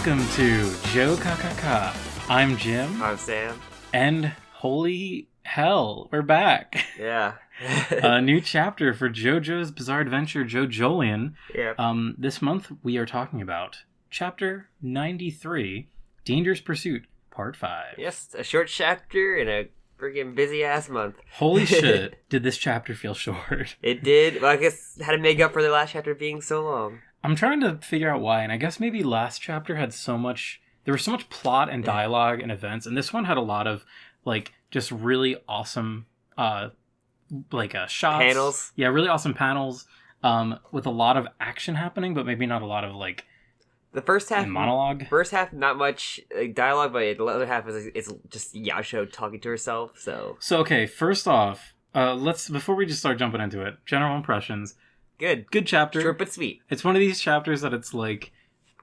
Welcome to Jokakaka. I'm Jim. I'm Sam. And holy hell, we're back. Yeah. A new chapter for JoJo's Bizarre Adventure, JoJolion. Yep. This month we are talking about Chapter 93, Dangerous Pursuit, Part 5. Yes, a short chapter in a freaking busy-ass month. Holy shit, did this chapter feel short. It did. Well, I guess had to make up for the last chapter being so long. I'm trying to figure out why, and I guess maybe last chapter had so much... There was so much plot and dialogue and events, and this one had a lot of, like, just really awesome, shots. Panels. Yeah, really awesome panels, with a lot of action happening, but maybe not a lot of, like... The first half... monologue. First half, not much dialogue, but the other half is it's just Yasuo talking to herself, so... So, okay, first off, before we just start jumping into it, general impressions... Good chapter. Short but sweet. It's one of these chapters that it's like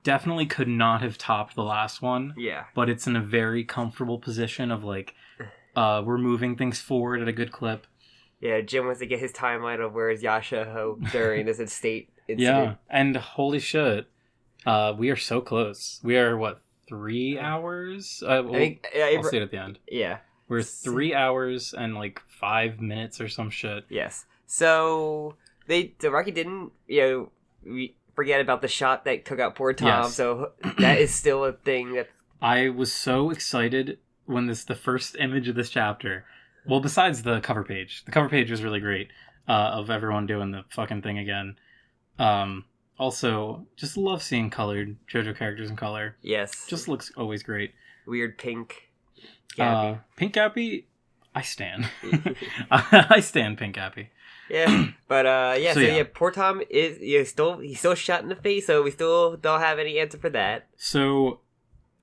definitely could not have topped the last one. Yeah. But it's in a very comfortable position of like we're moving things forward at a good clip. Yeah, Jim wants to get his timeline of where is Yasuo during this estate incident. Yeah, and holy shit, we are so close. We are 3 hours? I'll say it at the end. Yeah. We're 3 hours and like 5 minutes or some shit. Yes. So the Rocky didn't, we forget about the shot that took out poor Tom. Yes. So that is still a thing that I was so excited when the first image of this chapter. Well, besides the cover page was really great. Of everyone doing the fucking thing again. Also, just love seeing colored JoJo characters in color. Yes. Just looks always great. Weird pink Gappy. Pink Gappy, I stan. I stan Pink Gappy. Yeah, but So poor Tom is he's still shot in the face, so we still don't have any answer for that. So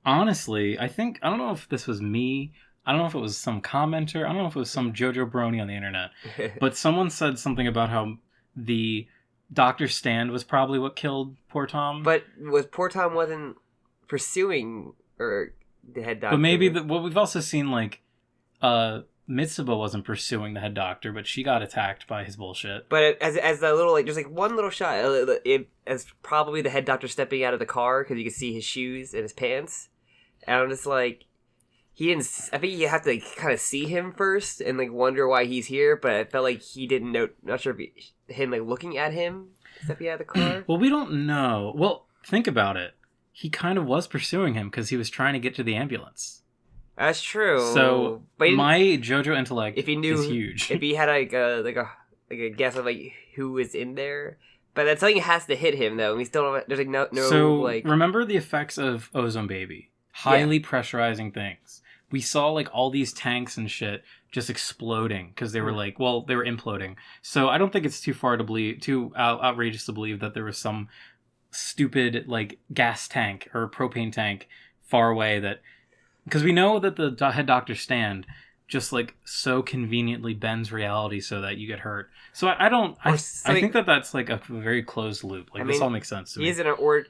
honestly, I don't know if this was me. I don't know if it was some commenter. I don't know if it was some JoJo brony on the internet. But someone said something about how the doctor's stand was probably what killed poor Tom. But poor Tom wasn't pursuing or the head doctor. But maybe we've also seen like Mitsuba wasn't pursuing the head doctor, but she got attacked by his bullshit. But as the little there's like one little shot as probably the head doctor stepping out of the car because you can see his shoes and his pants, and I'm just like he didn't. I think you have to kind of see him first and like wonder why he's here. But I felt like he didn't know. Not sure if him like looking at him stepping out of the car. Well, we don't know. Well, think about it. He kind of was pursuing him because he was trying to get to the ambulance. That's true. So but my JoJo intellect if he knew, is huge. If he had like a guess of like who is in there, but that's something has to hit him though. We still don't. There's like no. So like remember the effects of Ozone Baby, highly pressurizing things. We saw like all these tanks and shit just exploding because they were they were imploding. So I don't think it's too outrageous to believe that there was some stupid like gas tank or propane tank far away that. Because we know that the head doctor stand just like so conveniently bends reality so that you get hurt. So I think that's like a very closed loop. Like this all makes sense to me. He's in an orchard,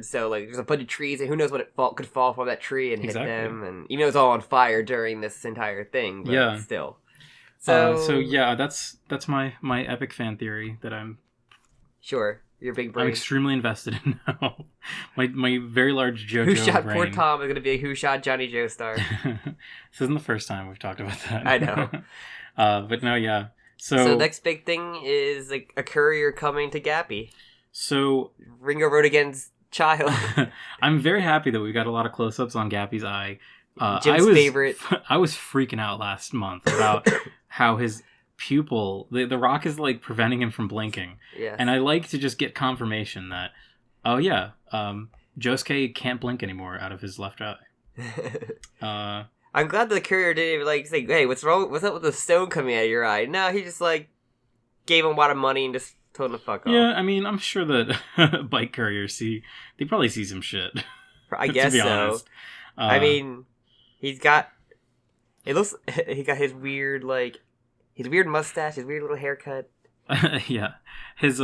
so like there's a bunch of trees, and who knows what could fall from that tree and hit them. And even though it's all on fire during this entire thing, but still. So that's my epic fan theory that I'm sure. Your big brain. I'm extremely invested in now. My very large JoJo Who Shot brain. Poor Tom is going to be a Who Shot Johnny Joe star. This isn't the first time we've talked about that. I know. But no, yeah. So next big thing is like a courier coming to Gappy. So Ringo Road against Child. I'm very happy that we got a lot of close-ups on Gappy's eye. Jim's favorite. I was freaking out last month about how his pupil, the rock is like preventing him from blinking. Yes. And I like to just get confirmation that, Josuke can't blink anymore out of his left eye. I'm glad the courier didn't even like say, "Hey, what's wrong? What's up with the stone coming out of your eye?" No, he just like gave him a lot of money and just told him to fuck off. Yeah, I mean, I'm sure that bike couriers they probably see some shit. I guess to be so. honest. I mean, he got his weird mustache, his weird little haircut. Yeah. His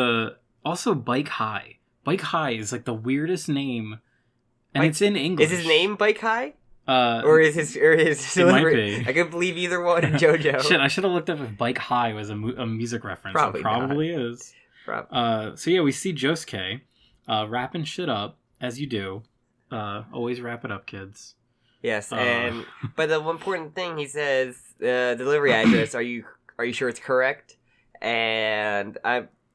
also Bike High. Bike High is like the weirdest name, and it's in English. Is his name Bike High? Or is his delivery? Might be. I could believe either one in JoJo. Shit, I should have looked up if Bike High was a music reference. Probably It probably is. Probably. So yeah, we see Josuke wrapping shit up, as you do. Always wrap it up, kids. Yes, but the one important thing he says, delivery address. Are you sure it's correct? And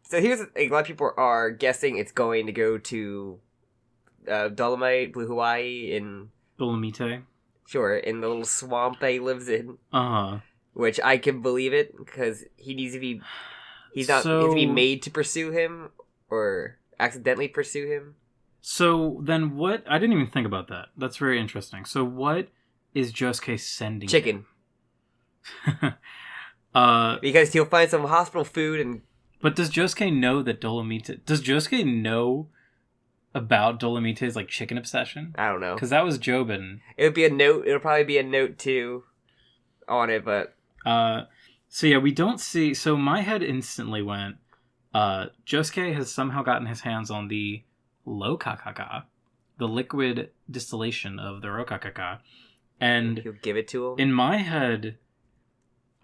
so here's a lot of people are guessing it's going to go to Dolomite, Blue Hawaii, in Dolomite. Sure, in the little swamp that he lives in. Uh-huh. Which I can believe it, because he needs to be... he needs to be made to pursue him, or accidentally pursue him. So, then what... I didn't even think about that. That's very interesting. So, what is Josuke sending? Chicken. Because he'll find some hospital food and... But does Josuke know that Dolomite... Does Josuke know about Dolomite's, like, chicken obsession? I don't know. Because that was Jobin. It would be a note. It'll probably be a note, too, on it, but... So yeah, we don't see... So my head instantly went, Josuke has somehow gotten his hands on the Jokakaka, the liquid distillation of the Jokakaka, and he'll give it to him? In my head,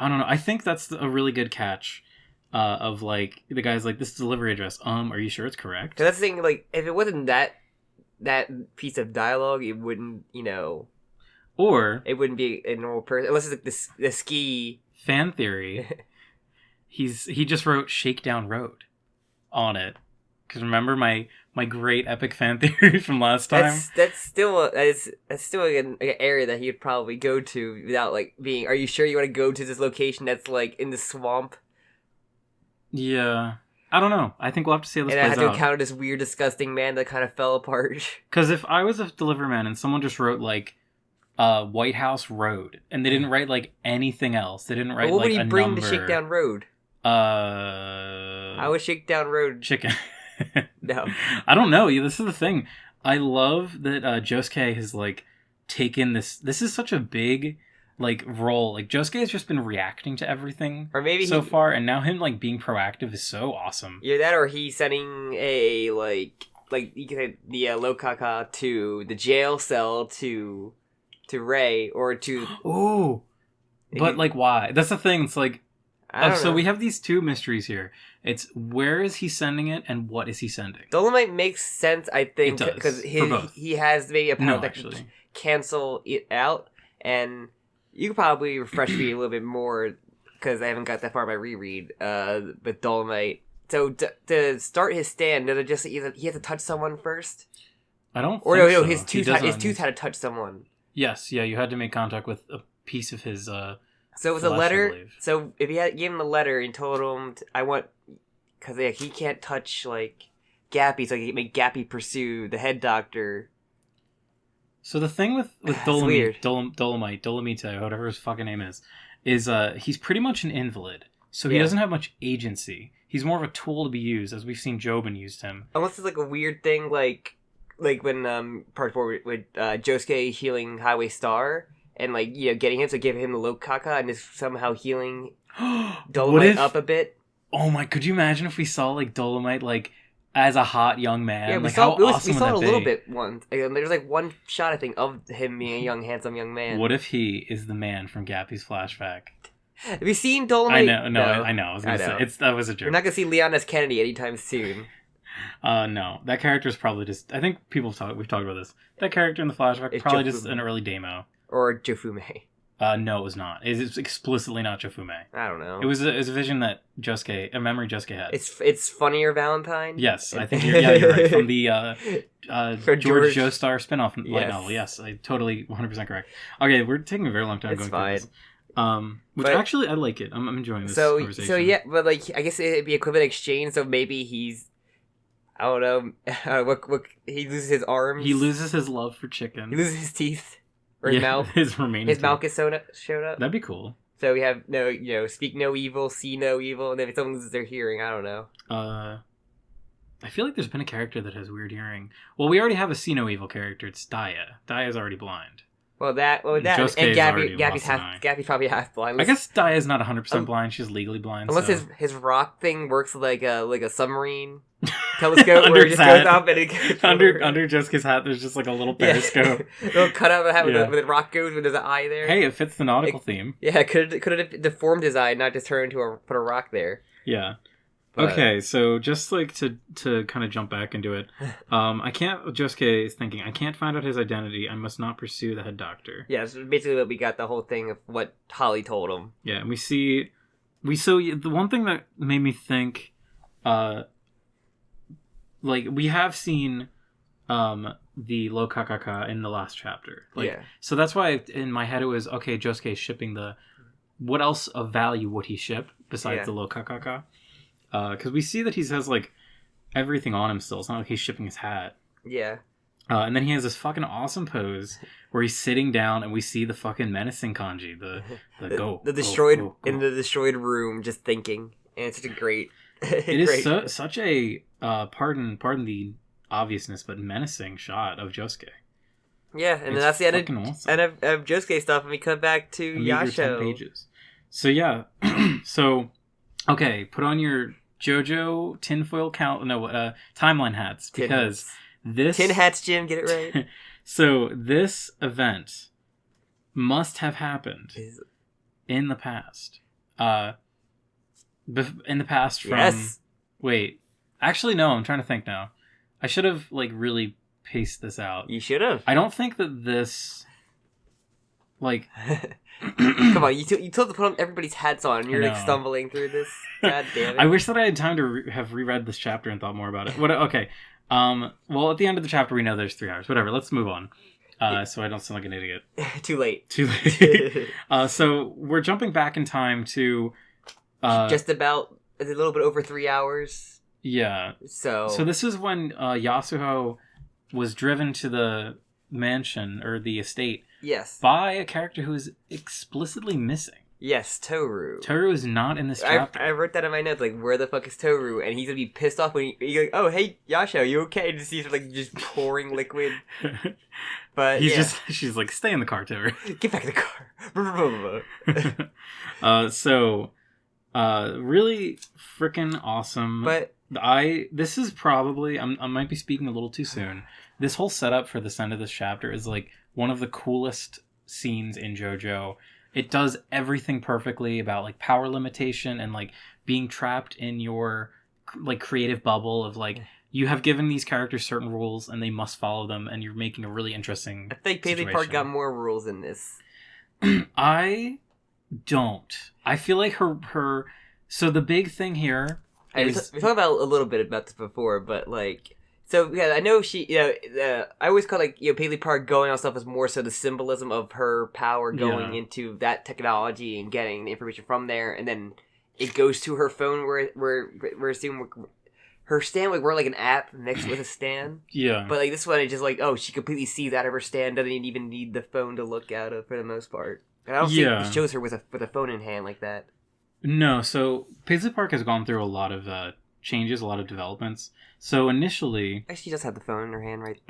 I don't know, I think that's a really good catch, of, like, the guy's like, this delivery address, are you sure it's correct? Because that's the thing, like, if it wasn't that piece of dialogue, it wouldn't, Or... it wouldn't be a normal person, unless it's like the ski... Fan theory. He just wrote Shakedown Road on it. Because remember my great epic fan theory from last time? That's still an area that he'd probably go to without, like, being, are you sure you want to go to this location that's, like, in the swamp? Yeah. I don't know. I think we'll have to see how this plays out. And I had to encounter this weird, disgusting man that kind of fell apart. Because if I was a delivery man and someone just wrote, like, White House Road, and they didn't write, like, anything else. They didn't write, what would like, he bring to Shakedown Road? I would Shakedown Road... chicken. No. I don't know. This is the thing. I love that Josuke has, like, taken this... This is such a big, like, role. Like, Josuke has just been reacting to everything so far, and now him, like, being proactive is so awesome. Either that, or he's sending a, like you could say the Jokakaka to the jail cell to Ray, or to... Ooh! But, like, why? That's the thing. It's like... So we have these two mysteries here. It's where is he sending it, and what is he sending? Dolomite makes sense, I think, because he has maybe a power that can cancel it out, and you could probably refresh me a little bit more, because I haven't got that far in my reread, with Dolomite. So to start his stand, does it just he has to touch someone first? I don't think so. His tooth had to touch someone. Yes, yeah, you had to make contact with a piece of his so it was a letter. So if he gave him the letter and told him, I want... Because he can't touch, like, Gappy, so he can make Gappy pursue the head doctor. So the thing with Dolomite, whatever his fucking name is he's pretty much an invalid. So he doesn't have much agency. He's more of a tool to be used, as we've seen Jobin used him. Unless it's, like, a weird thing, like when part 4 with Josuke healing Highway Star, and, like, getting him to give him the Jokakaka and is somehow healing Dolomite up a bit. Oh my! Could you imagine if we saw, like, Dolomite, like, as a hot young man? Yeah, we saw it a little bit once. There's, like, one shot, I think, of him being a young, handsome young man. What if he is the man from Gappy's flashback? Have you seen Dolomite? I know. I was gonna say that was a joke. We're not gonna see Leon S. Kennedy anytime soon. No, that character's probably just... I think we've talked about this. That character in the flashback probably just an early demo. Or Jofume. No, it was not. It's explicitly not Jofume. I don't know. It was a vision that a memory Josuke had. It's funnier Valentine. Yes, I think you're right. From the George Joestar spinoff light novel. Yes, I totally 100% correct. Okay, we're taking a very long time going through this. Which actually I like it. I'm enjoying this conversation. So yeah, but, like, I guess it'd be equivalent exchange. So maybe he's... I don't know. What he loses his arms. He loses his love for chicken. He loses his teeth. Or his mouth. His mouth gets showed up. That'd be cool. So we have speak no evil, see no evil, and then if someone loses their hearing, I don't know. I feel like there's been a character that has weird hearing. Well, we already have a see no evil character. It's Daya. Daya's already blind. And Gappy's probably half blind. I guess Daya's not 100% blind. She's legally blind. Unless his rock thing works like a submarine telescope where it just goes up and it goes under Josuke's hat. There's just like a little periscope. A little cutout of the hat where the rock goes with the eye there. Hey, it fits the nautical theme. Yeah, could have deformed his eye, not just put a rock there. Yeah. But... Okay, so just like to kind of jump back into it, Josuke is thinking, I can't find out his identity. I must not pursue the head doctor. Yeah, so basically what we got the whole thing of what Holly told him. Yeah, and the one thing that made me think, like we have seen, the Jokakaka in the last chapter. Like, yeah. So that's why in my head it was, okay, Josuke is shipping what else of value would he ship besides the Jokakaka? Because we see that he has like everything on him still. It's not like he's shipping his hat. Yeah. And then he has this fucking awesome pose where he's sitting down and we see the fucking menacing kanji, the destroyed in the destroyed room, just thinking, and it's such a great. It is such a pardon the obviousness, but menacing shot of Josuke. Yeah, and then that's the end of Josuke stuff, and we come back to Yasuo. 10 pages. So yeah, so okay, put on your JoJo tinfoil timeline hats, because this tin hats, Jim, get it right. So this event must have happened in the past. In the past from wait, actually no, I'm trying to think now. I should have like really paced this out. You should have. I don't think that this like come on, you told to put on everybody's hats on and you're like stumbling through this. God damn it. I wish that I had time to have reread this chapter and thought more about it. Okay. Well, at the end of the chapter we know there's 3 hours. Whatever, let's move on. So I don't sound like an idiot. Too late. So we're jumping back in time to just about a little bit over 3 hours. Yeah. So this is when Yasuo was driven to the mansion or the estate. Yes. By a character who is explicitly missing. Yes, Toru. Toru is not in this chapter. I wrote that in my notes, like, where the fuck is Toru? And he's gonna be pissed off when he's like, oh, hey, Yasuo, you okay? And he's like, just pouring liquid. But she's like, stay in the car, Toru. Get back in the car. Really freaking awesome. But this is probably, I might be speaking a little too soon. This whole setup for this end of this chapter is like one of the coolest scenes in JoJo. It does everything perfectly about like power limitation and like being trapped in your like creative bubble of like you have given these characters certain rules and they must follow them, and you're making a really interesting I think Paisley Park got more rules in this. I don't. I feel like her so the big thing here is... We talked about a little bit about this before, but like... So, yeah, I know she, I always call, like, Paisley Park going on stuff as more so the symbolism of her power going into that technology and getting the information from there, and then it goes to her phone where we're assuming her stand, like, we're like an app next with a stand. Yeah. But, like, this one, it's just like, oh, she completely sees out of her stand, doesn't even need the phone to look out of for the most part. And I don't think it shows her with a phone in hand like that. No, so Paisley Park has gone through a lot of changes, a lot of developments. So initially... She just had the phone in her hand, right?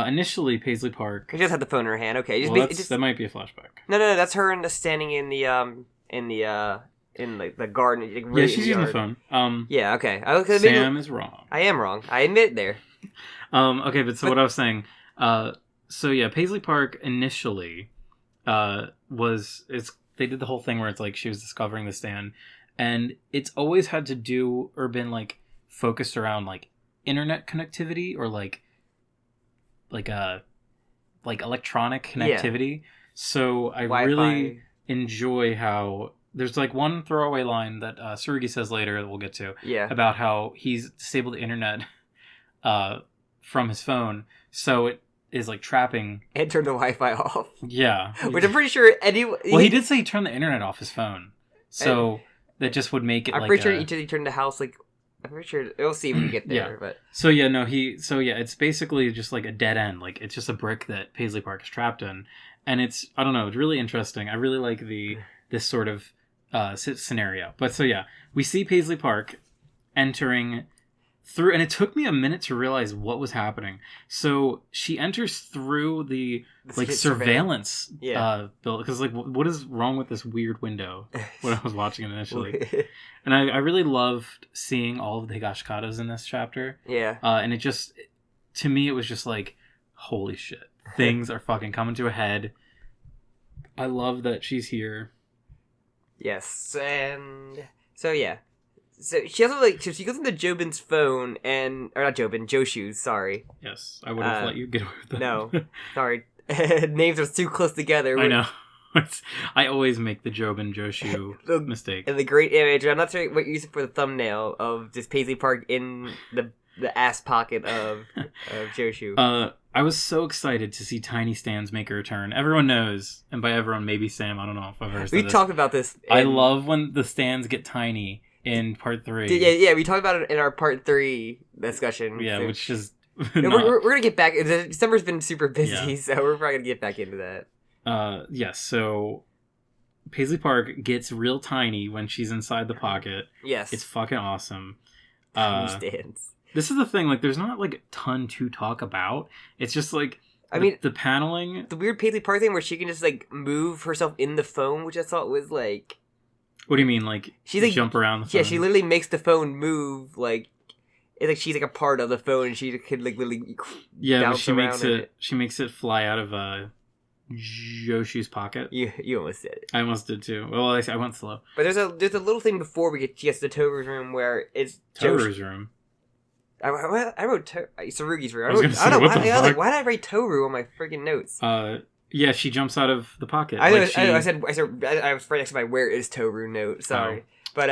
Initially, Paisley Park... She just had the phone in her hand, okay. That might be a flashback. No, that's her standing in the garden. Like, really she's using the phone. Yeah, okay. Sam is wrong. I am wrong. I admit there. Okay, but what I was saying... Paisley Park initially they did the whole thing where it's like she was discovering the stand, and it's always had to do or been like focused around like internet connectivity or like electronic connectivity. Yeah. So I Wi-Fi. Really enjoy how there's like one throwaway line that Tsurugi says later that we'll get to about how he's disabled the internet from his phone, so it is like trapping and turn the Wi-Fi off. Yeah, which I'm pretty sure he did say he turned the internet off his phone, so that just would make it. I'm pretty sure he turned the house like. I'm pretty sure we'll see when we get there. But it's basically just like a dead end. Like it's just a brick that Paisley Park is trapped in, and it's it's really interesting. I really like this sort of scenario. But we see Paisley Park entering through, and it took me a minute to realize what was happening. So she enters through the surveillance building, because like what is wrong with this weird window when I was watching it initially. And I really loved seeing all of the Higashikatas in this chapter. Yeah. And it just, to me, it was just like, holy shit, things are fucking coming to a head. I love that she's here. Yes, and so So she also she goes into Jobin's phone or not Jobin, Joshu's. Sorry. Yes, I would have let you get away with that. No, sorry. Names are too close together. I know. I always make the Jobin Joshu mistake. And the great image. I'm not sure what you use it for the thumbnail of just Paisley Park in the ass pocket of Joshu. I was so excited to see Tiny Stands make a return. Everyone knows, and by everyone, maybe Sam. I don't know if I've ever said we this. talked about this. I love when the stands get tiny in part 3. Yeah, we talked about it in our part 3 discussion. Yeah, so, which is. We're gonna get back. December's been super busy, so we're probably gonna get back into that. Yes. So Paisley Park gets real tiny when she's inside the pocket. Yes, it's fucking awesome. Tiny stands. This is the thing, like, there's not, like, a ton to talk about. It's just, like, the paneling. The weird Paisley Park thing where she can just, like, move herself in the phone, which I thought was, like... What do you mean, like, she's like, jump around the phone? Yeah, she literally makes the phone move, like... It's like she's, like, a part of the phone, and she could, like, literally bounce around she makes it fly out of, Joshu's pocket. You almost did it. I almost did, too. Well, I went slow. But there's a little thing before she gets to Toru's room where it's... Toru's room? I wrote Tsurugi's room. I don't know why did I write Toru on my freaking notes? Yeah, she jumps out of the pocket. I was right next to my "Where is Toru" note. Sorry, but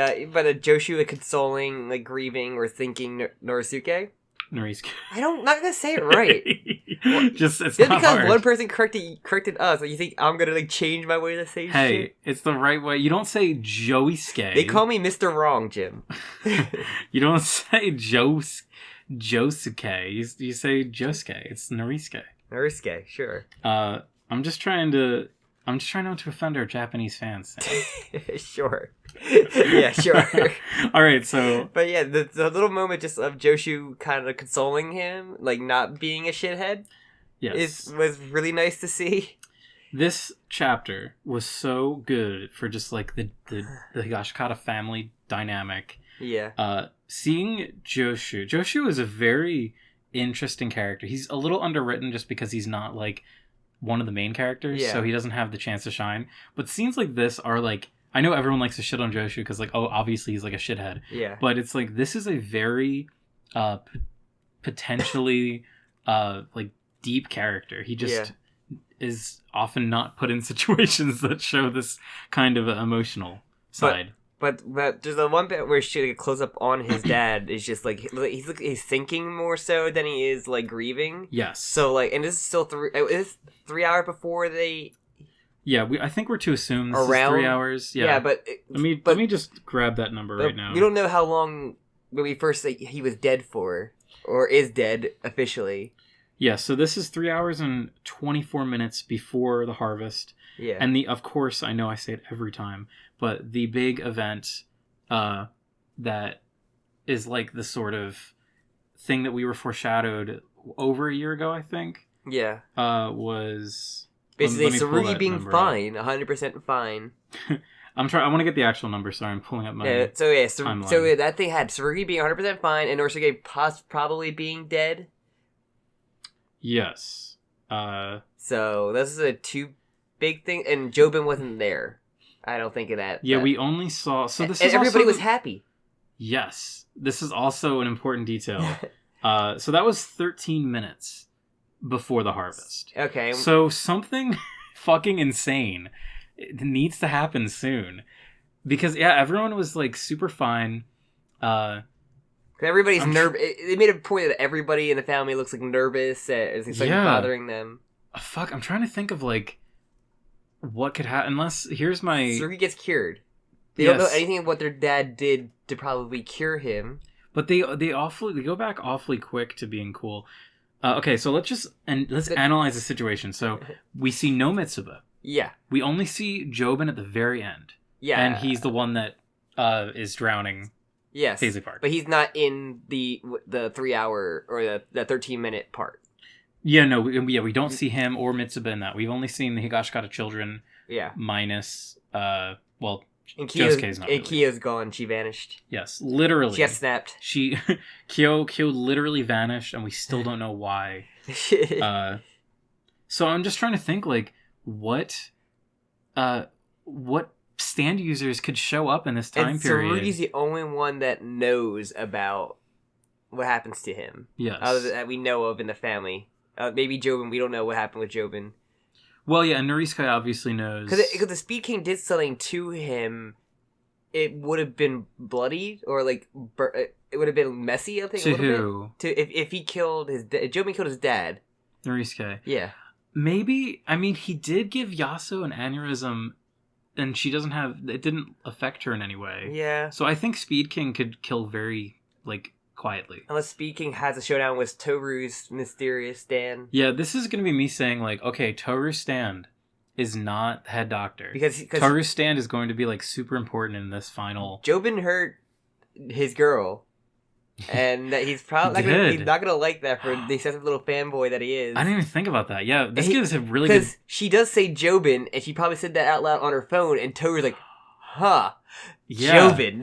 Joshu consoling, like grieving or thinking Norisuke. I'm not gonna say it right. Just because hard. One person corrected us. Like, you think I'm gonna like change my way to say shit? Hey, it's the right way. You don't say Joisuke. They call me Mr. Wrong, Jim. You don't say Josuke. You say Josuke. It's Norisuke. Norisuke, sure. I'm just trying not to offend our Japanese fans. Sure. Yeah, sure. All right, so... But yeah, the little moment just of Joshu kind of consoling him, like not being a shithead, was really nice to see. This chapter was so good for just like the Higashikata family dynamic. Yeah. Seeing Joshu is a very interesting character. He's a little underwritten just because he's not like one of the main characters, so he doesn't have the chance to shine. But scenes like this are like, I know everyone likes to shit on Joshu because like, oh, obviously he's like a shithead. Yeah. But it's like, this is a very potentially like deep character. He just is often not put in situations that show this kind of emotional side. But there's the one bit where she like, close up on his dad is just like he's thinking more so than he is like grieving. Yes. So like, and this is still 3 hours before they. Yeah, I think we're to assume this is 3 hours. Yeah, but let me just grab that number right now. We don't know how long when we first say he was dead for, or is dead officially. Yeah, so this is 3 hours and 24 minutes before the harvest. Yeah, and of course, I know I say it every time, but the big event that is like the sort of thing that we were foreshadowed over a year ago, I think. Yeah, was. Basically, Tsurugi being fine, 100% fine. I want to get the actual number. Sorry, I'm pulling up my. So that thing had Tsurugi being 100% fine and Norisuke probably being dead. Yes. So this is a two big thing, and Jobin wasn't there. I don't think of that. Yeah, we only saw. So this and is everybody also was happy. Yes, this is also an important detail. So that was 13 minutes before the harvest. Okay. So something fucking insane needs to happen soon. Because, everyone was, like, super fine. Everybody's nervous. They made a point that everybody in the family looks, like, nervous. It's like bothering them. Fuck, I'm trying to think of, like, what could happen. Unless, here's my... Tsurugi gets cured. They don't know anything of what their dad did to probably cure him. But they go back awfully quick to being cool. Okay, so let's analyze the situation. So we see no Mitsuba. Yeah. We only see Jobin at the very end. Yeah. And he's the one that is drowning. Yes. Paisley Park. But he's not in the 3 hour or the 13-minute part. Yeah, no, we don't see him or Mitsuba in that. We've only seen the Higashikata children. Yeah. Minus and Josuke's not really. Kyo's gone. She vanished. Yes, literally. She got snapped. Kyo literally vanished, and we still don't know why. So I'm just trying to think, like, what stand users could show up in this time and period. Tsurugi's the only one that knows about what happens to him. Yes. That we know of in the family. Maybe Jobin. We don't know what happened with Jobin. Well, yeah, and Noriskai obviously knows. Because the Speed King did something to him. It would have been bloody, or like it would have been messy. I think to a little who? bit. If he killed if Jobin killed his dad. Noriskai. Yeah. Maybe. I mean, he did give Yasuo an aneurysm, and she doesn't have. It didn't affect her in any way. Yeah. So I think Speed King could kill very quietly. Unless Speed King has a showdown with Toru's mysterious stand. Yeah, this is gonna be me saying okay, Toru's stand is not head doctor because Toru's stand is going to be super important in this final. Jobin hurt his girl, and that he's probably he's not gonna like that for the excessive little fanboy that he is. I didn't even think about that. Yeah, this gives a really good. Because she does say Jobin, and she probably said that out loud on her phone, and Toru's like, "Huh, yeah, Jobin."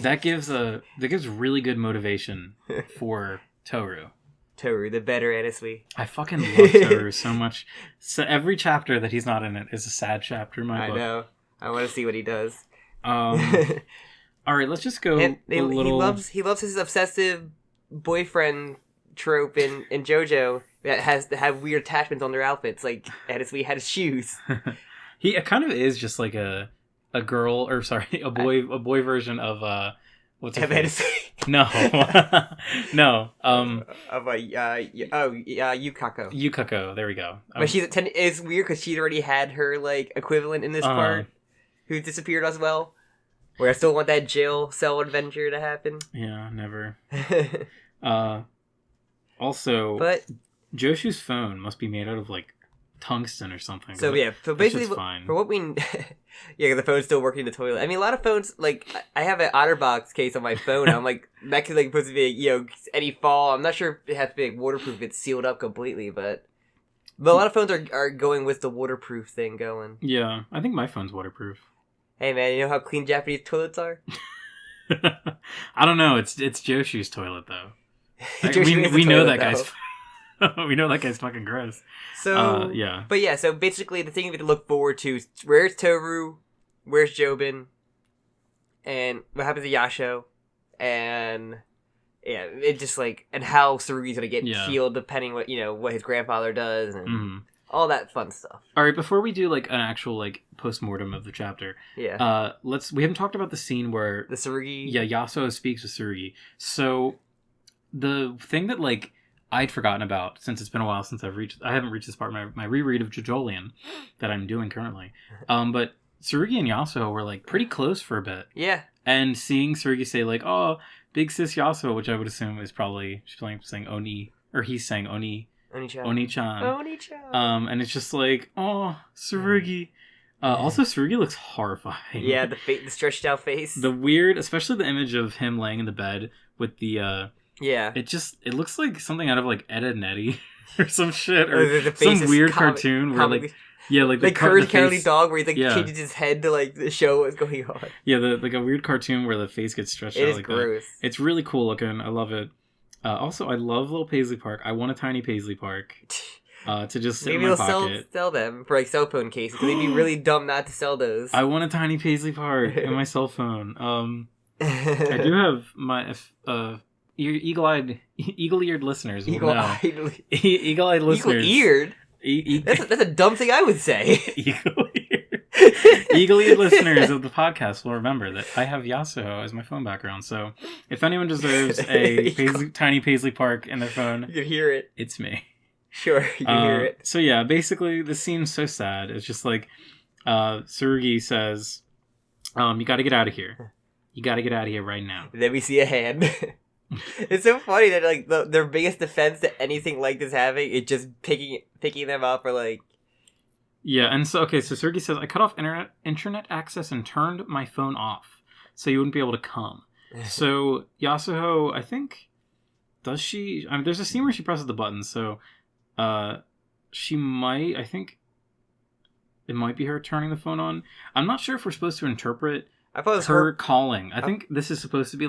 that gives really good motivation for Toru. Toru, the better, honestly. I fucking love Toru so much. So every chapter that he's not in it is a sad chapter in my book. I know. I want to see what he does. All right, let's just go a little. He loves his obsessive boyfriend trope in JoJo that has to have weird attachments on their outfits, like had his shoes. He kind of is just like a girl, or sorry, a boy version of what's her face? No, no. Of Yukako. Yukako. There we go. But it's weird because she'd already had her equivalent in this part, who disappeared as well. Where I still want that jail cell adventure to happen. Yeah, never. Also, but Joshu's phone must be made out of tungsten or something. So basically, for what we, the phone's still working in the toilet. I mean, a lot of phones, I have an OtterBox case on my phone. I'm that could supposed to be any fall. I'm not sure if it has to be waterproof. It's sealed up completely, but a lot of phones are going with the waterproof thing going. Yeah, I think my phone's waterproof. Hey man, you know how clean Japanese toilets are? I don't know. It's Joshu's toilet though. We know that guy's. We know that guy's fucking gross. So yeah. But yeah, so basically the thing we have to look forward to is where's Toru, where's Jobin, and what happens to Yasuo, and it just and how Tsurugi's gonna get healed depending what his grandfather does and all that fun stuff. All right, before we do an actual post-mortem of the chapter, we haven't talked about the scene where the Tsurugi. Yeah, Yasuo speaks with Tsurugi. So the thing that I'd forgotten about, since it's been a while since I haven't reached this part of my reread of JoJolion that I'm doing currently. But Tsurugi and Yasuo were pretty close for a bit. Yeah. And seeing Tsurugi say oh, big sis Yasuo, which I would assume is probably she's saying Oni, or he's saying Oni. Oni-chan. Oni-chan. Oni-chan. And it's just oh, Tsurugi. Also, Tsurugi looks horrifying. Yeah, the stretched out face. The weird, especially the image of him laying in the bed with the yeah. It looks like something out of Ed and Eddie or some shit, or some weird cartoon where the Courage Cowardly Dog where he changes his head to show what's going on. Yeah, a weird cartoon where the face gets stretched out. It is gross. That. It's really cool looking. I love it. Also, I love little Paisley Park. I want a tiny Paisley Park to just sit in my pocket. Maybe they'll sell them for cell phone cases because they'd be really dumb not to sell those. I want a tiny Paisley Park in my cell phone. I do have my eagle-eared listeners will know. Eagle-eyed listeners. Eagle-eared? That's a dumb thing I would say. Eagle-eared listeners of the podcast will remember that I have Yasuo as my phone background. So if anyone deserves a tiny Paisley Park in their phone, you can hear it. It's me. Sure, you can hear it. So yeah, basically this seems so sad. It's just Tsurugi says, you got to get out of here. You got to get out of here right now. And then we see a hand. It's so funny that their biggest defense to anything like this having is just picking them up or Yeah, and so Tsurugi says, I cut off internet access and turned my phone off so you wouldn't be able to come. So Yasuo, I think, does she? I mean, there's a scene where she presses the button, so she might. I think it might be her turning the phone on. I'm not sure if we're supposed to interpret her calling. I think this is supposed to be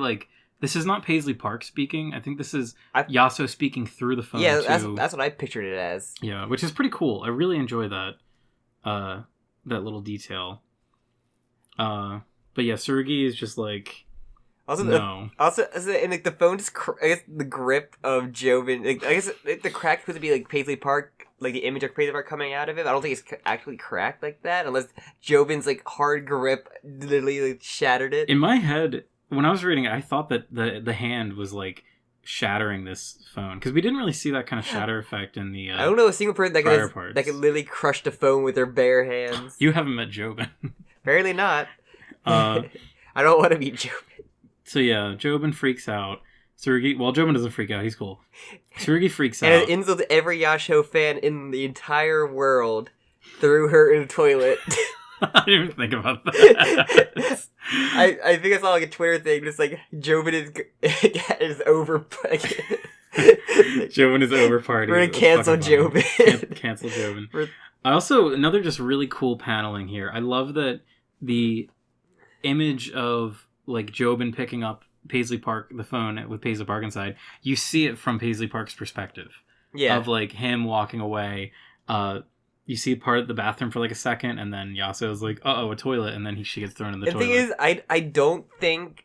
this is not Paisley Park speaking. I think this is Yasuo speaking through the phone. Yeah, that's what I pictured it as. Yeah, which is pretty cool. I really enjoy that little detail. But yeah, Tsurugi is just like, Also, no. and like the phone just, I guess the grip of Jobin, like, I guess the crack could be like Paisley Park, like the image of Paisley Park coming out of it. I don't think it's actually cracked like that, unless Jobin's like hard grip literally like, shattered it. In my head, when I was reading it, I thought that the hand was like shattering this phone, because we didn't really see that kind of shatter effect in the I don't know a single person that parts. could literally crush the phone with their bare hands. You haven't met Jobin. Apparently not. I don't want to meet Jobin. So yeah, Jobin freaks out. Jobin doesn't freak out. He's cool. Tsurugi freaks out. And it insulted every Yasuo fan in the entire world. Threw her in the toilet. I didn't even think about that. I think I saw like a Twitter thing, just like Jobin is over. Jobin is over party. We're gonna cancel Jobin. Cancel Jobin. Also, another just really cool paneling here. I love that the image of like Jobin picking up Paisley Park, the phone with Paisley Park inside, you see it from Paisley Park's perspective. Yeah. Of like him walking away. You see part of the bathroom for like a second, and then Yasuo's like, a toilet, and then she gets thrown in the toilet. The thing is, I don't think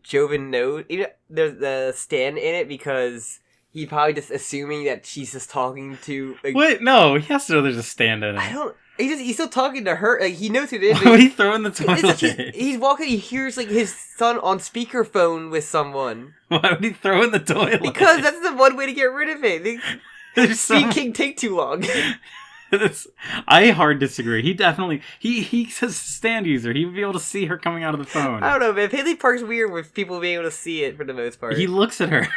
Jobin knows. Even there's the stand in it, because he probably just assuming that she's just talking to. Like, what? No, he has to know there's a stand in it. I don't. He's still talking to her. Like, he knows who it is. Why would he throw in the toilet? He's walking. He hears like his son on speakerphone with someone. Why would he throw in the toilet? Because that's the one way to get rid of it. Speaking take too long. I hard disagree. He definitely he says stand user. He would be able to see her coming out of the phone. I don't know, man. Paisley Park's weird with people being able to see it for the most part. He looks at her.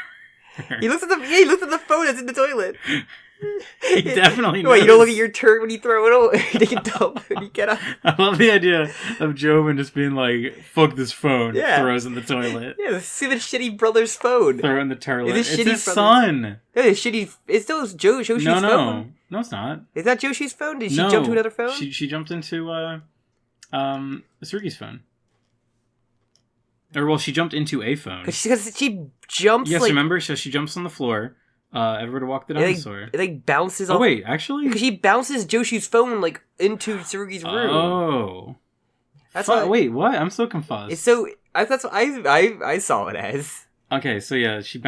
He looks at the phone that's in the toilet. He definitely knows. Wait, you don't look at your turn when you throw it away? Take a dump when you get up. I love the idea of Jobin just being like, fuck this phone, throws in the toilet. Yeah, see the shitty brother's phone. Throw in the toilet. It's his brother's son. It's shitty. It's still Joshi's phone. No, it's not. Is that Joshi's phone? Did she jump to another phone? She jumped into Tsurugi's phone. Or, well, she jumped into a phone. Because she jumps, yes, remember? So she jumps on the floor. Everybody walked the dinosaur. It like bounces off. Oh, wait, actually? Because she bounces Joshi's phone, like, into Tsurugi's room. Oh. That's wait, what? I'm so confused. That's what I saw it as. Okay, so yeah, she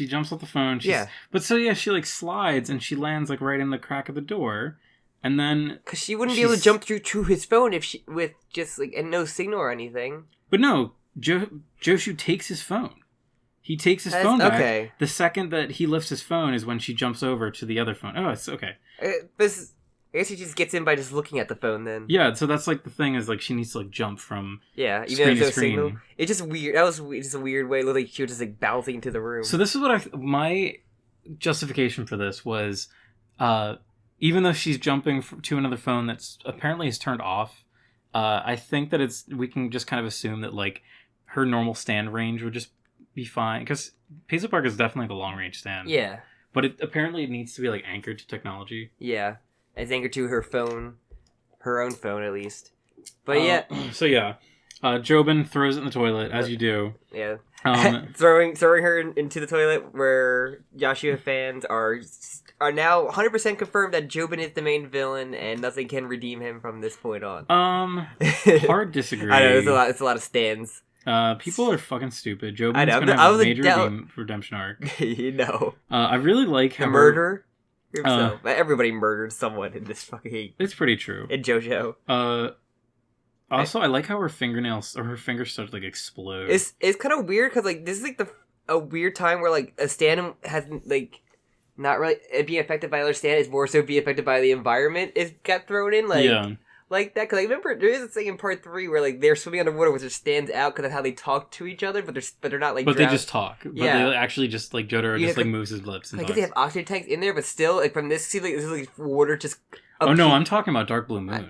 jumps off the phone. But so yeah, she like slides and she lands like right in the crack of the door. And then... Because she wouldn't be able to jump through to his phone with just like, and no signal or anything. But no, Joshu takes his phone. He takes his phone back. Okay. The second that he lifts his phone is when she jumps over to the other phone. Oh, it's okay. I guess he just gets in by just looking at the phone then. Yeah, so that's like the thing is like she needs to like jump from even screen if to there's screen. Signal. It's just weird. That was just a weird way. Like she was just like bouncing into the room. So this is what my justification for this was, even though she's jumping to another phone that's apparently is turned off, I think that we can just kind of assume that like her normal stand range would just be fine, because Paisley Park is definitely the long range stand. Yeah. But it apparently needs to be like anchored to technology. Yeah. It's anchored to her phone. Her own phone, at least. But yeah. So yeah. Jobin throws it in the toilet, as you do. Yeah. Throwing her into the toilet, where Yasuo fans are now 100% confirmed that Jobin is the main villain and nothing can redeem him from this point on. Hard disagree. I know, it's a lot of stands. People are fucking stupid. Jobin's gonna have a major redemption arc. You know. I really like how... Murder? Everybody murdered someone in this fucking... It's pretty true. In JoJo. Also, I like how her fingernails, or her fingers start to, like, explode. It's kind of weird, because, like, this is, like, a weird time where, like, a stand hasn't, like... Not really being affected by other stand, it's more so being affected by the environment. It got thrown in, like... Yeah. Like that, because I remember there is a thing in part 3 where like they're swimming underwater with their stands out because of how they talk to each other, but they're not like. But they just talk. But they actually just like Jotaro just like moves his lips. And I guess they have oxygen tanks in there, but still, like from this, see, like this is like water just. Oh no, I'm talking about Dark Blue Moon.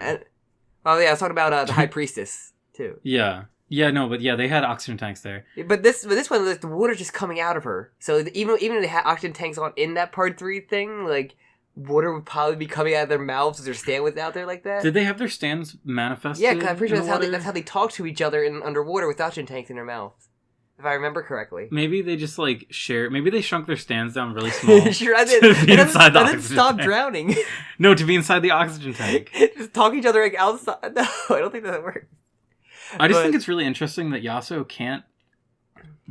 Oh yeah, I was talking about the High Priestess too. Yeah, no, but yeah, they had oxygen tanks there. But this one, like the water's just coming out of her. So even if they had oxygen tanks on in that part 3 thing, like. Water would probably be coming out of their mouths if their stand was out there like that. Did they have their stands manifested? Yeah, because I'm pretty sure that's how they talk to each other in underwater with oxygen tanks in their mouths. If I remember correctly. Maybe they just like maybe they shrunk their stands down really small. Sure, I did. To be inside the oxygen stop tank. Drowning. No, to be inside the oxygen tank. Just talk each other like outside. No, I don't think that works. I just think it's really interesting that Yasuo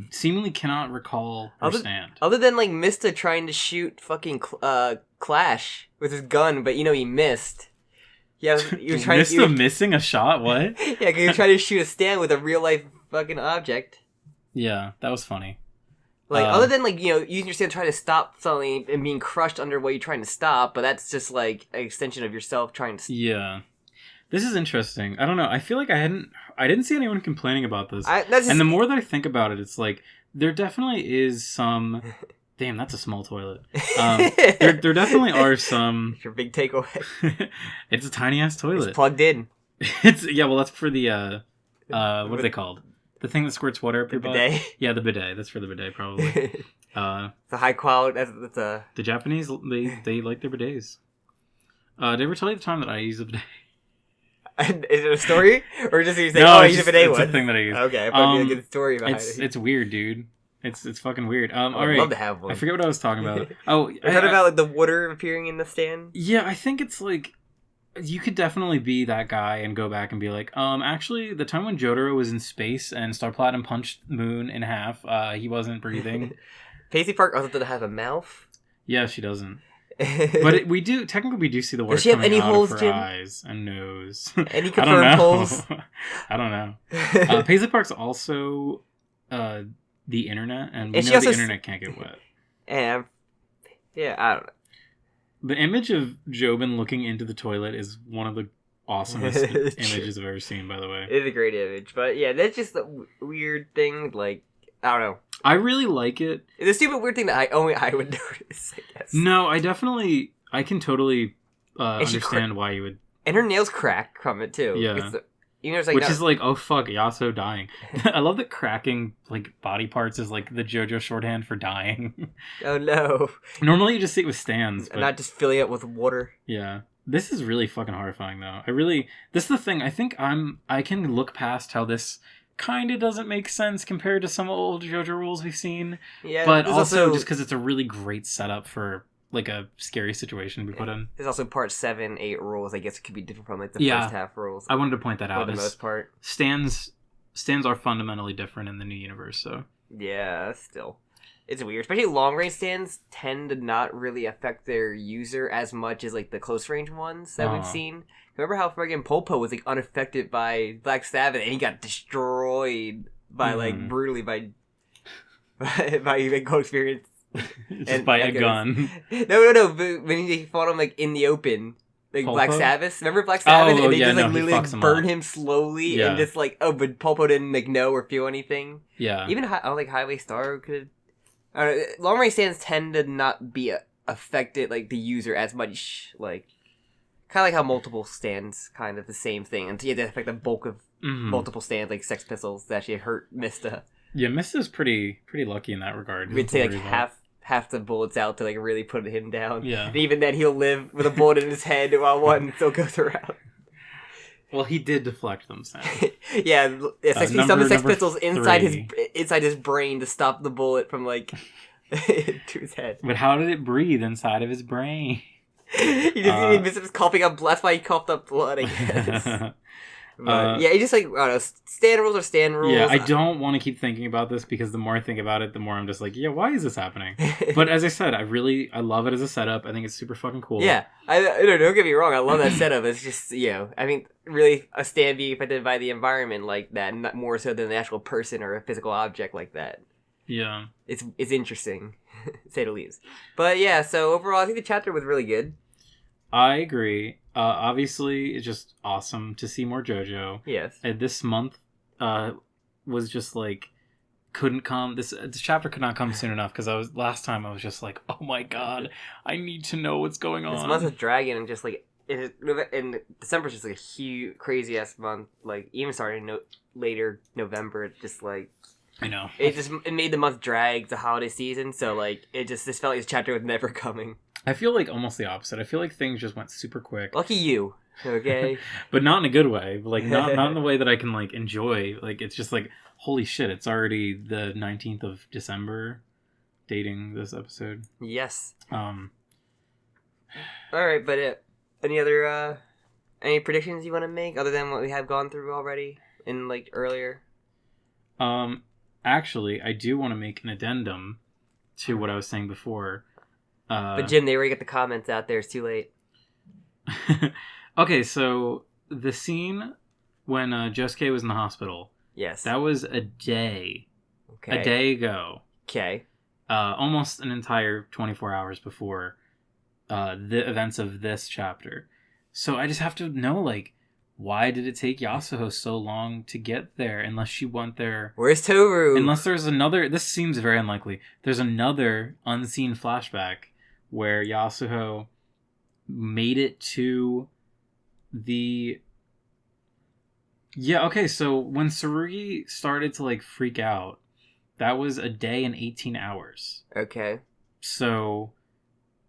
seemingly cannot recall her stand. Other than like Mista trying to shoot fucking Clash with his gun, but he missed. Yeah, he was missing a shot. What? Yeah, because he was trying to shoot a stand with a real life fucking object. Yeah, that was funny. Like other than like using your stand trying to stop something and being crushed under what you're trying to stop, but that's just like an extension of yourself trying to. Yeah. This is interesting. I don't know. I feel like I didn't see anyone complaining about this. And the more that I think about it, it's like there definitely is some. Damn, that's a small toilet. There definitely are some. Your big takeaway. It's a tiny ass toilet. It's plugged in. Well, that's for the what are they called? The thing that squirts water up your butt? Bidet? Yeah, the bidet. That's for the bidet, probably. It's a high quality. That's a. The Japanese they like their bidets. Did I ever tell you the time that I used a bidet? Is it a story? Or just you say, no, I use a bidet it's a thing that I use. Okay, I probably a good story behind it. It's weird, dude. It's fucking weird. I would love to have one. I forget what I was talking about. Oh, I heard about like the water appearing in the stand. Yeah, I think it's like you could definitely be that guy and go back and be like, actually, the time when Jotaro was in space and Star Platinum punched Moon in half, he wasn't breathing. Paisley Park also doesn't have a mouth. Yeah, she doesn't. But we do see the water coming out of her eyes and nose. Any confirmed holes? I don't know. Paisley Park's also the internet, and we know the internet can't get wet. And yeah, I don't know. The image of Jobin looking into the toilet is one of the awesomest images I've ever seen, by the way. It's a great image, but yeah, that's just a weird thing. Like, I don't know. I really like it. It's a stupid weird thing that only I would notice, I guess. No, I can totally understand why you would. And her nails crack from it too. Yeah. Which is like, oh fuck, Yasuo dying. I love that cracking like body parts is like the JoJo shorthand for dying. Oh no. Normally you just see it with stands. But... not just filling it with water. Yeah. This is really fucking horrifying though. This is the thing. I think I can look past how this kind of doesn't make sense compared to some old JoJo rules we've seen. Yeah. But also just because it's a really great setup for like a scary situation we put in. There's also part 7, 8 rules. I guess it could be different from like the first half rules. I wanted to point that out. For the most part. Stands are fundamentally different in the new universe, so. Yeah, still. It's weird. Especially long range stands tend to not really affect their user as much as like the close range ones that we've seen. Remember how friggin' Popo was like unaffected by Black Sabbath and he got destroyed by like brutally by like co experience. Just by a gun. No. But when he fought him like in the open, like Pulpo? Black Sabbath. Remember Black Sabbath? And they just like literally burn him slowly and just like but Pulpo didn't like know or feel anything. Yeah. Even like Highway Star could. Long range stands tend to not be affected like the user as much, like kind of like how multiple stands kind of the same thing until you have to affect the bulk of multiple stands like Sex Pistols that actually hurt Mista. Yeah, Mista's pretty lucky in that regard. We'd say like half the bullets out to like really put him down. Yeah. And even then he'll live with a bullet in his head while one still goes around. Well, he did deflect them, Sam. Yeah, some of Sex Pistols inside his brain to stop the bullet from like to his head. But how did it breathe inside of his brain? He was coughing up blood. That's why he coughed up blood, I guess. But yeah, it's just like, I don't know, stand rules are stand rules. Yeah, I don't want to keep thinking about this because the more I think about it, the more I'm just like, yeah, why is this happening? But as I said, I love it as a setup. I think it's super fucking cool. Yeah, don't get me wrong, I love that setup. It's just, I mean, really a stand be affected by the environment like that, not more so than an actual person or a physical object like that. Yeah. It's interesting, to say the least. But yeah, so overall, I think the chapter was really good. I agree. Obviously, it's just awesome to see more JoJo. Yes. And this month was just like couldn't come. This chapter could not come soon enough because last time I was just like, oh my god, I need to know what's going on. This month of Dragon and just like in December's just like a huge crazy ass month. Like even starting later November, it's just like. I know. It made the month drag the holiday season, so like this felt like this chapter was never coming. I feel like almost the opposite. I feel like things just went super quick. Lucky you, okay? But not in a good way. Like not in the way that I can like enjoy. Like it's just like holy shit! It's already the 19th of December, dating this episode. Yes. All right, but any other any predictions you want to make other than what we have gone through already? in like earlier? Actually, I do want to make an addendum to what I was saying before. But Jim, they already get the comments out there. It's too late. Okay, so the scene when Josuke was in the hospital. Yes. That was a day. Okay. A day ago. Okay. Almost an entire 24 hours before the events of this chapter. So I just have to know, like, why did it take Yasuo so long to get there? Unless she went there. Where's Toru? Unless there's another. This seems very unlikely. There's another unseen flashback where Yasuo made it to the. Yeah, okay, so when Tsurugi started to, like, freak out, that was a day and 18 hours. Okay. So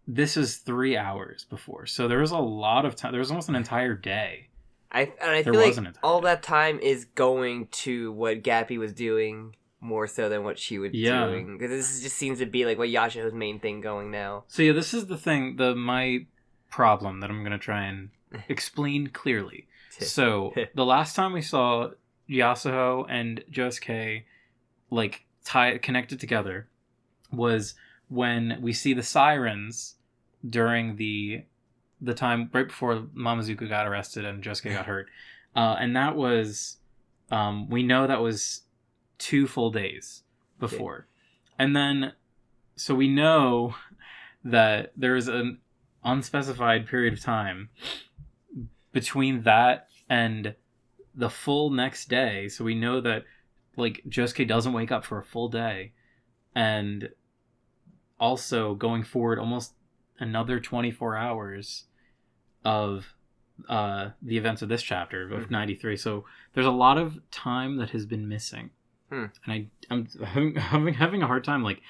this is 3 hours before. So there was a lot of time. There was almost an entire day. I feel like all that time is going to what Gappy was doing more so than what she was doing. Because this just seems to be like what Yasuo's main thing going now. So yeah, this is the thing, my problem that I'm going to try and explain clearly. So the last time we saw Yasuo and Josuke like connected together was when we see the sirens during the time right before Mamazuka got arrested and Josuke got hurt. And that was we know that was 2 full days before. Okay. And then so we know that there's an unspecified period of time between that and the full next day. So we know that like Josuke doesn't wake up for a full day. And also going forward almost another 24 hours of the events of this chapter of 93. So there's a lot of time that has been missing. And I'm having a hard time like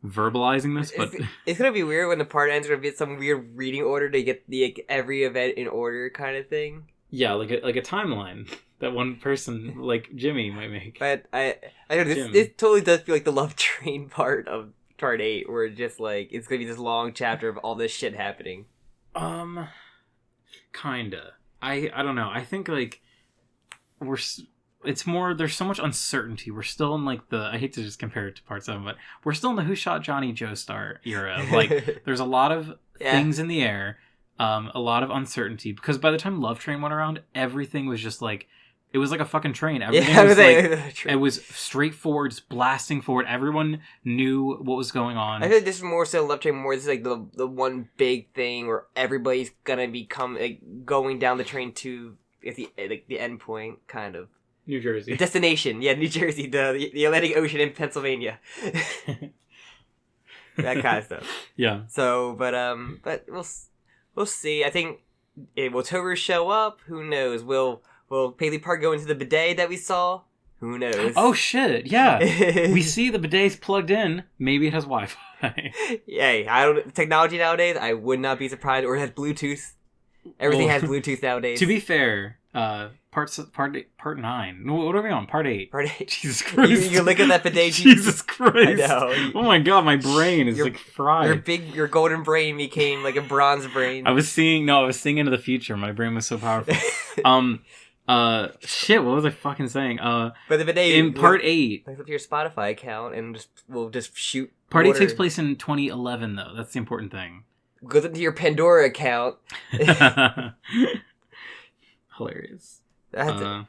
verbalizing this, but it's gonna be weird when the part ends. Gonna be some weird reading order to get the every event in order kind of thing. Yeah, like a timeline that one person like Jimmy might make. But I know this totally does feel like the love train part of part 8, where just like it's gonna be this long chapter of all this shit happening. Kinda. I don't know. I think like it's more, there's so much uncertainty. We're still in like I hate to just compare it to part 7, but we're still in the Who Shot Johnny Joestar era. Like there's a lot of things in the air, a lot of uncertainty, because by the time Love Train went around, everything was just like, it was like a fucking train. Everything was like, it was straightforward, just blasting forward. Everyone knew what was going on. I feel like this is more so Love Train, more this is like the one big thing where everybody's gonna become like going down the train to the end point, kind of. New Jersey. Destination, yeah, New Jersey, the Atlantic Ocean in Pennsylvania. That kind of stuff. Yeah. So, but we'll see. I think will Toru show up? Who knows? Will Paisley Park go into the bidet that we saw? Who knows? Oh shit! Yeah, we see the bidet's plugged in. Maybe it has Wi-Fi. Yay! I don't technology nowadays. I would not be surprised. Or it has Bluetooth. Everything has Bluetooth nowadays. To be fair, part 9. What are we on? Part 8. Part 8. Jesus Christ! You look at that bidet. Jesus Christ! I know. Oh my god, my brain is like fried. Your golden brain became like a bronze brain. I was seeing into the future. My brain was so powerful. Shit, what was I fucking saying? But the bidet in part 8. Look up your Spotify account and we'll just shoot. Part 8 takes place in 2011, though. That's the important thing. Go into your Pandora account. Hilarious. I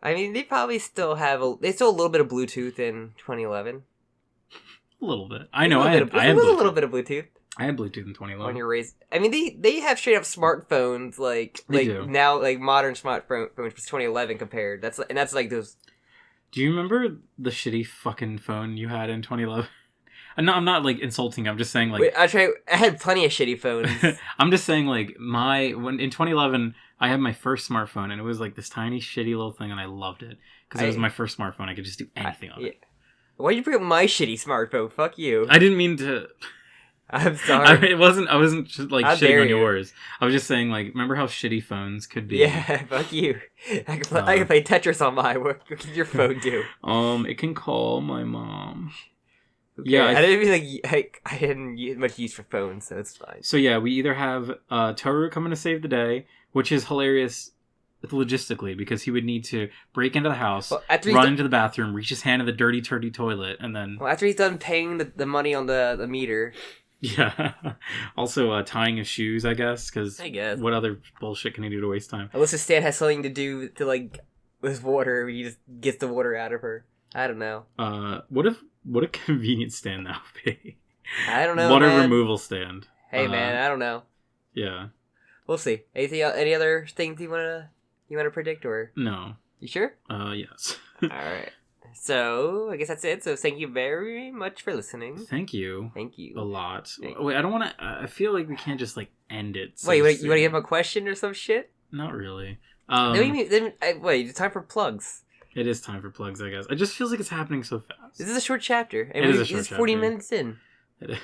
mean, they probably still have a little bit of Bluetooth in 2011. A little bit. I know. I had a little bit of Bluetooth. I had Bluetooth in 2011. On your raise, I mean, they have straight up smartphones now, like modern smartphones for 2011 compared. That's like those. Do you remember the shitty fucking phone you had in 2011? I'm not like insulting. I'm just saying like. Wait, I had plenty of shitty phones. I'm just saying like when in 2011 I had my first smartphone and it was like this tiny shitty little thing and I loved it because it was my first smartphone. I could just do anything on it. Why'd you bring up my shitty smartphone? Fuck you. I didn't mean to. I'm sorry. I wasn't just, like shitting on yours. I was just saying like, remember how shitty phones could be? Yeah, fuck you. I can play Tetris on mine. What can your phone do? It can call my mom. Okay. Yeah, I didn't mean like I didn't use much use for phones, so it's fine. So yeah, we either have Toru coming to save the day, which is hilarious. logistically, because he would need to break into the house, Well, after he's run done- into the bathroom, reach his hand in the dirty, turdy toilet, and then... Well, after he's done paying the money on the meter. Yeah. Also, tying his shoes, I guess, because I guess. what other bullshit can he do to waste time? Unless Stan has something to do to, like, with water, he just gets the water out of her. I don't know. What a convenient stand that would be. I don't know, Water man. removal stand. Hey, man, I don't know. Yeah. We'll see. Any other things you wanna predict, or No. you sure? Yes. All right. So I guess that's it. So thank you very much for listening. Thank you. Thank you. A lot. Thank Wait, I don't want to... I feel like we can't just, like, end it. So Wait, you want soon. to give him a question or some shit? Not really. Wait, it's time for plugs. It is time for plugs, I guess. It just feels like it's happening so fast. This is a short chapter. And It is a this short is 40 chapter. minutes in. It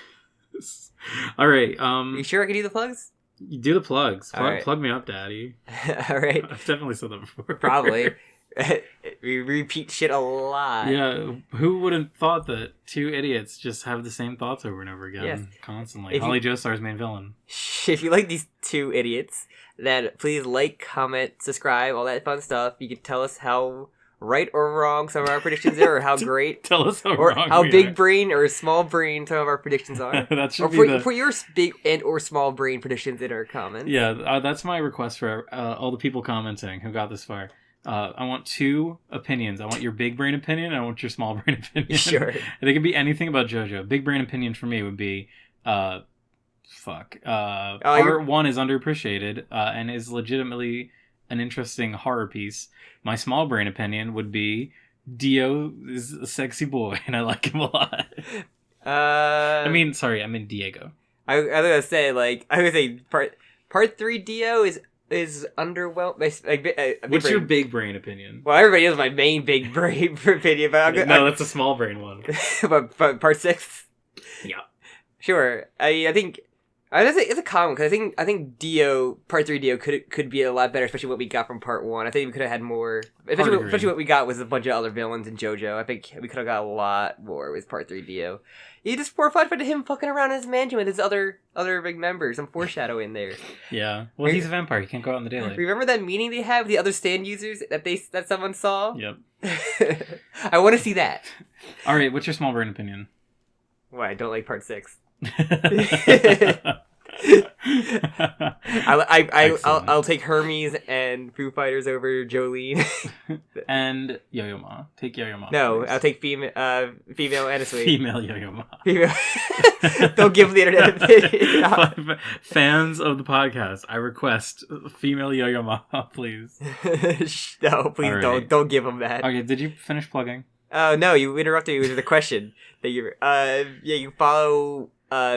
is. All right. You sure I can do the plugs? You do the plugs. All right. Plug me up, Daddy. All right. I've definitely said that before. Probably. We repeat shit a lot. Yeah, who would have thought that two idiots just have the same thoughts over and over again, Yes. constantly? If you- Holly Joestar's main villain. If you like these two idiots, then please like, comment, subscribe, all that fun stuff. You can tell us how right or wrong some of our predictions are, or how great, Tell us how or wrong how we big are. brain or small brain some of our predictions are. That should Or be for your big and or small brain predictions in our comments. Yeah, that's my request for all the people commenting who got this far. I want two opinions. I want your big brain opinion, and I want your small brain opinion. Sure. And it could be anything about JoJo. Big brain opinion for me would be, Part 1 is underappreciated, and is legitimately an interesting horror piece. My small brain opinion would be, Dio is a sexy boy, and I like him a lot. I mean Diego. I was gonna say, like, part 3 Dio is underwhelmed. What's your big brain opinion? Well, everybody knows my main big brain opinion, but No, that's a small brain one. but part 6. Yeah. Sure. I think it's a common, because I think Dio, part 3 Dio could be a lot better, especially what we got from part 1. I think we could have had more, especially what we got was a bunch of other villains in JoJo. I think we could have got a lot more with part 3 Dio. You just more fun to him fucking around in his mansion with his other big members. Some foreshadowing there. Yeah. Well, he's a vampire. He can't go out in the daylight. Remember that meeting they had with the other stand users that someone saw? Yep. I want to see that. All right. What's your small brain opinion? Why, I don't like part 6. Excellent. I'll take Hermes and Foo Fighters over Jolene. And Yo-Yo Ma. Take Yo-Yo Ma. No, please. I'll take female Anasui. Female Yo-Yo Ma. Female. Don't give the internet opinion. Fans of the podcast, I request female Yo-Yo Ma, please. No, please Alright. don't give them that. Okay, did you finish plugging? No, you interrupted me with the question that you. You follow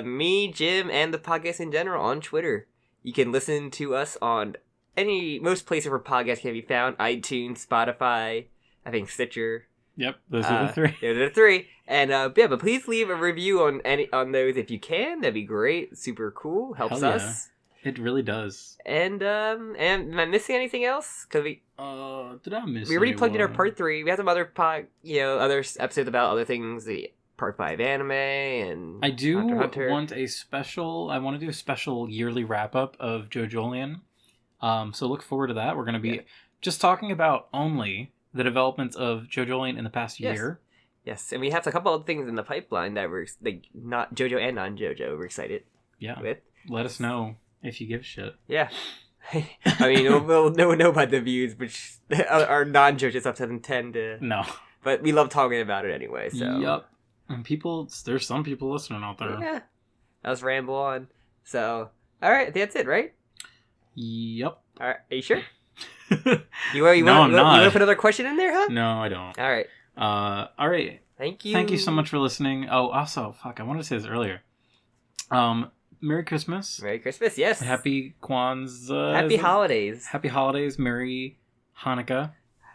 me, Jim, and the podcast in general on Twitter. You can listen to us on most places where podcasts can be found: iTunes, Spotify, I think Stitcher. Yep, those are the three. Those are the three. And but please leave a review on those if you can. That'd be great. Super cool. Helps Hell yeah. us. It really does. And am I missing anything else? Because Did I miss? we already plugged in our anyone? part 3. We have some other other episodes about other things. The part 5 anime and I do Hunter x Hunter. I want to do a special yearly wrap up of JoJolion. So look forward to that. We're going to be just talking about only the developments of JoJolion in the past year. Yes, and we have a couple of things in the pipeline that we're not JoJo and non-JoJo. We're excited with. Let us know if you give a shit. Yeah. I mean, we'll know about the views, which our non-JoJo stuff doesn't tend to. No. But we love talking about it anyway, so. Yep. And there's some people listening out there. Yeah. Let's ramble on. So, alright, I think that's it, right? Yep. Alright, are you sure? No, You I'm not. want to put another question in there, huh? No, I don't. Alright. All right. Thank you. Thank you so much for listening. Oh, also, fuck, I wanted to say this earlier. Merry Christmas. Merry Christmas, yes. Happy Kwanzaa. Happy holidays. Happy holidays. Merry Hanukkah.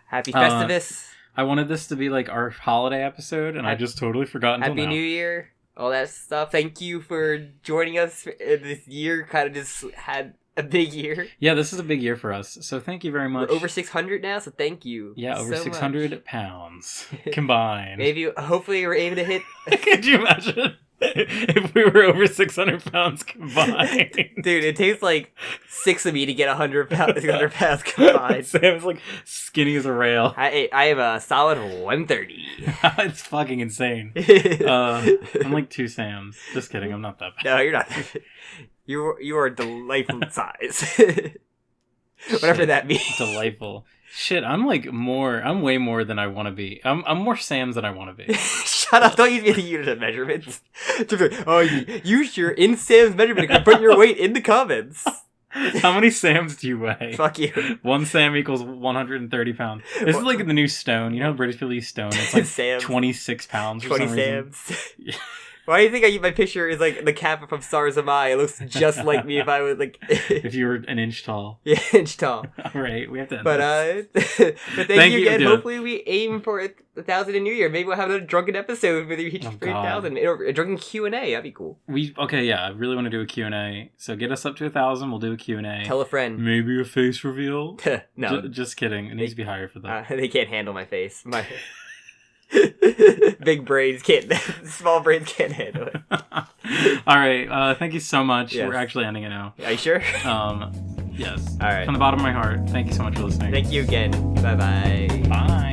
Happy Festivus. I wanted this to be like our holiday episode, and I just totally forgot until Happy now. New Year. All that stuff. Thank you for joining us. This year kind of just had a big year. Yeah, this is a big year for us, so thank you very much. We're over 600 now, so thank you. Yeah, over so 600 much. pounds combined. Maybe, hopefully, we're able to hit. Could you imagine? if we were over 600 pounds combined. Dude, it takes like 6 of me to get 100 pounds combined. Sam's like skinny as a rail. I am a solid 130. It's fucking insane. I'm like 2 Sams. Just kidding, I'm not that bad. No, you're not. You are delightful size. Whatever that means. Delightful. Shit, I'm way more than I want to be. I'm more Sams than I want to be. Shut up, don't use me as a unit of measurements. Oh, use your in Sam's measurement and put your weight in the comments. How many Sams do you weigh? Fuck you. 1 Sam equals 130 pounds. This is like the new stone. You know British people use stone? It's like Sams. 26 pounds for 20 some Sams. reason. Why do you think my picture is like the Kappa from Stars of Mai? It looks just like me if I was like... if you were an inch tall. Yeah, inch tall. All right, we have to end but thank you again. Hopefully we aim for 1,000 in New Year. Maybe we'll have another drunken episode with you reach 1,000. Or a drunken Q&A. That'd be cool. I really want to do a Q&A. So get us up to 1,000. We'll do a Q&A. Tell a friend. Maybe a face reveal. No. Just kidding. It needs to be higher for that. They can't handle my face. My... Big brains can't, small brains can't handle it. All right, thank you so much. Yes. We're actually ending it now. Are you sure? Yes. All right. From the bottom of my heart, thank you so much for listening. Thank you again. Bye-bye. Bye.